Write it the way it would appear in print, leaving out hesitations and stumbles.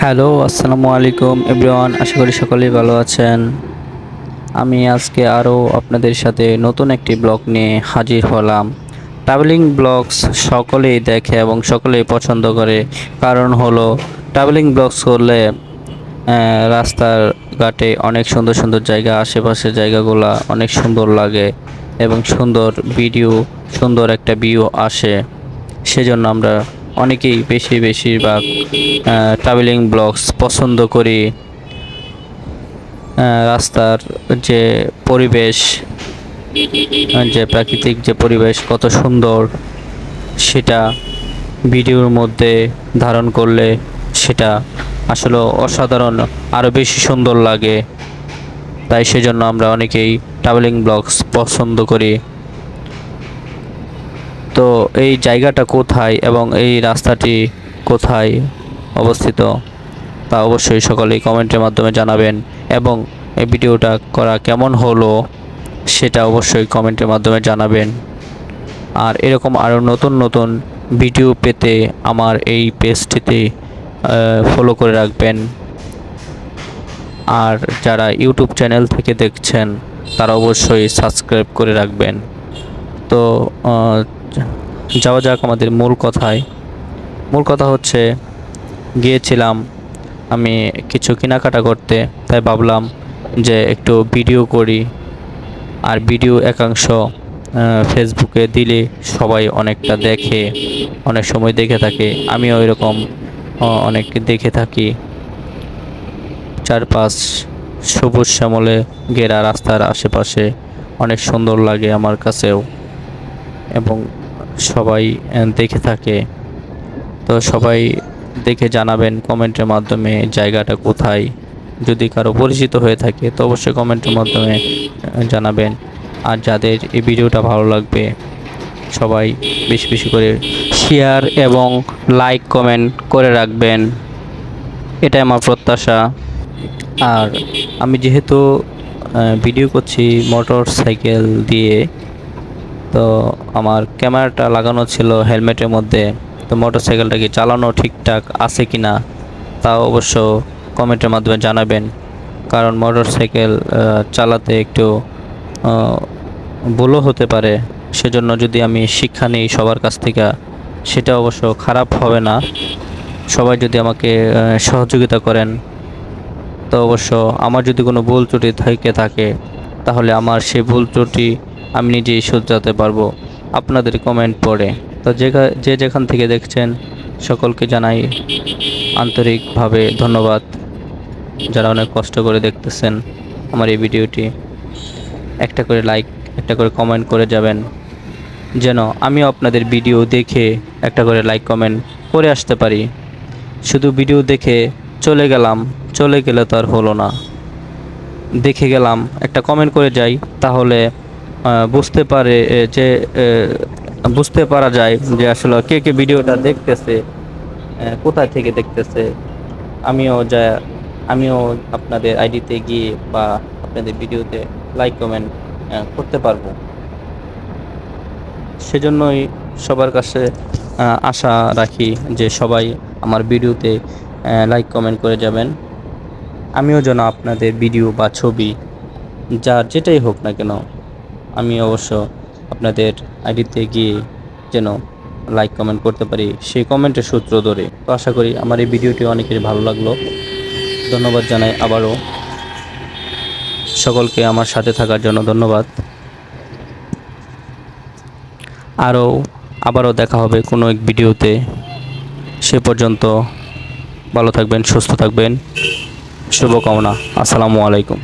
Hello, আসসালামু আলাইকুম everyone. আশা করি সকলেই ভালো আছেন। আমি আজকে আরও আপনাদের সাথে নতুন একটি ব্লগ নিয়ে হাজির হলাম। ট্রাভেলিং ব্লগস সকলেই দেখে এবং সকলেই পছন্দ করে। কারণ হলো ট্রাভেলিং ব্লগস করলে রাস্তার ঘাটে অনেক সুন্দর সুন্দর জায়গা, আশেপাশের জায়গাগুলা অনেক সুন্দর লাগে এবং সুন্দর ভিডিও, সুন্দর একটা ভিউ আসে। সেজন্য আমরা অনেকেই বেশিরভাগ ট্রাভেলিং ব্লগস পছন্দ করি। রাস্তার যে পরিবেশ, যে প্রাকৃতিক যে পরিবেশ কত সুন্দর, সেটা ভিডিওর মধ্যে ধারণ করলে সেটা আসলে অসাধারণ, আরও বেশি সুন্দর লাগে। তাই সেজন্য আমরা অনেকেই ট্রাভেলিং ব্লগস পছন্দ করি। তো এই জায়গাটা কোথায় এবং এই রাস্তাটি কোথায় অবস্থিত তা অবশ্যই সকলেই কমেন্টের মাধ্যমে জানাবেন, এবং এই ভিডিওটা করা কেমন হলো সেটা অবশ্যই কমেন্টের মাধ্যমে জানাবেন। আর এরকম আরও নতুন নতুন ভিডিও পেতে আমার এই পেজটিতে ফলো করে রাখবেন। আর যারা ইউটিউব চ্যানেল থেকে দেখছেন তারা অবশ্যই সাবস্ক্রাইব করে রাখবেন। তো যাওয়া যাক আমাদের মূল কথায়। মূল কথা হচ্ছে, গিয়েছিলাম আমি কিছু কেনাকাটা করতে, তাই ভাবলাম যে একটু ভিডিও করি। আর ভিডিও একাংশ ফেসবুকে দিলে সবাই অনেকটা দেখে, অনেক সময় দেখে থাকে। আমিও এরকম অনেক দেখে থাকি। চারপাশ সবুজ শ্যামলে ঘেরা রাস্তার আশেপাশে অনেক সুন্দর লাগে আমার কাছেও, এবং সবাই দেখে থাকে। তো সবাই দেখে জানাবেন কমেন্টের মাধ্যমে জায়গাটা কোথায়। যদি কারো পরিচিত হয়ে থাকে তো অবশ্যই কমেন্টের মাধ্যমে জানাবেন। আর যাদের এই ভিডিওটা ভালো লাগবে সবাই বেশি বেশি করে শেয়ার এবং লাইক কমেন্ট করে রাখবেন, এটাই আমার প্রত্যাশা। আর আমি যেহেতু ভিডিও করছি মোটর সাইকেল দিয়ে, তো আমার ক্যামেরাটা লাগানো ছিল হেলমেটের মধ্যে। তো মোটরসাইকেলটা কি চালানো ঠিকঠাক আছে কি না তাও অবশ্য কমেন্টের মাধ্যমে জানাবেন। কারণ মোটরসাইকেল চালাতে একটু ভুলও হতে পারে। সেজন্য যদি আমি শিক্ষা নিই সবার কাছ থেকে, সেটা অবশ্য খারাপ হবে না। সবাই যদি আমাকে সহযোগিতা করেন তো অবশ্য আমার যদি কোনো ভুল ত্রুটি থেকে থাকে তাহলে আমার সেই ভুল ত্রুটি আমি নিজেই শুধরাতে পারবো আপনাদের কমেন্ট পড়ে। তো যে যেখান থেকে দেখছেন সকলকে জানাই আন্তরিকভাবে ধন্যবাদ, যারা অনেক কষ্ট করে দেখতেছেন আমার এই ভিডিওটি। একটা করে লাইক, একটা করে কমেন্ট করে যাবেন, যেন আমিও আপনাদের ভিডিও দেখে একটা করে লাইক কমেন্ট করে আসতে পারি। শুধু ভিডিও দেখে চলে গেলে তো আর হলো না। দেখে গেলাম, একটা কমেন্ট করে যাই, তাহলে বুঝতে পারে যে বুঝতে পারা যায় যে আসলে কে কে ভিডিওটা দেখতেছে, কোথায় থেকে দেখতেছে। আমিও আপনাদের আইডিতে গিয়ে বা আপনাদের ভিডিওতে লাইক কমেন্ট করতে পারবো। সেজন্যই সবার কাছে আশা রাখি যে সবাই আমার ভিডিওতে লাইক কমেন্ট করে যাবেন। আমিও যেন আপনাদের ভিডিও বা ছবি যার যেটাই হোক না কেন, আমি অবশ্য আপনাদের আইডিতে গিয়ে যেন লাইক কমেন্ট করতে পারি সেই কমেন্টের সূত্র ধরে। তো আশা করি আমার এই ভিডিওটি অনেকেরই ভালো লাগলো। ধন্যবাদ জানাই আবারও সকলকে আমার সাথে থাকার জন্য ধন্যবাদ। আবারও দেখা হবে কোনো এক ভিডিওতে। সে পর্যন্ত ভালো থাকবেন, সুস্থ থাকবেন, শুভকামনা। আসসালামু আলাইকুম।